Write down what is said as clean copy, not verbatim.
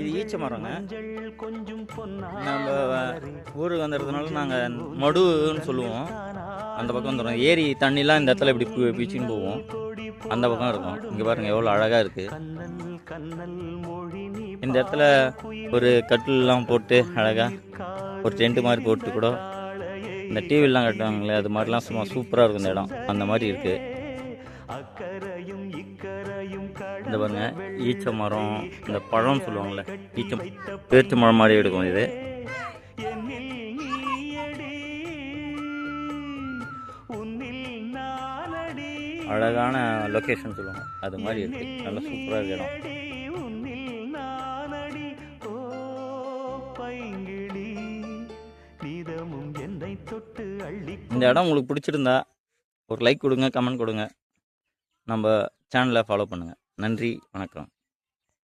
இது ஈச்ச மரங்க. நம்ம ஊருக்கு வந்துடுறதுனால நாங்கள் மடுன்னு சொல்லுவோம். அந்த பக்கம் வந்துடும். ஏரி தண்ணிலாம் இந்த இடத்துல இப்படி பீச்சின்னு போவோம். அந்த பக்கம் இருக்கும். இங்கே பாருங்கள் எவ்வளோ அழகாக இருக்குது. இந்த இடத்துல ஒரு கட்டிலெலாம் போட்டு அழகாக ஒரு டென்ட்டு மாதிரி போட்டு கூட இந்த டிவிலாம் கட்டுவாங்களே, அது மாதிரிலாம் சும்மா சூப்பராக இருக்கும் இந்த இடம். அந்த மாதிரி இருக்குது. இந்த பாருங்க ஈச்ச மரம், இந்த பழம் சொல்லுவாங்கள்ல, ஈச்சம் பேர்ச்சி மரம் மாதிரி எடுக்கும். இது அழகான லொக்கேஷன் சொல்லுவாங்க, அது மாதிரி இருக்கு. நல்லா சூப்பராக இருக்கு இடம். இந்த இடம் உங்களுக்கு பிடிச்சிருந்தா ஒரு லைக் கொடுங்க, கமெண்ட் கொடுங்க, நம்ம சேனலை ஃபாலோ பண்ணுங்கள். நன்றி, வணக்கம்.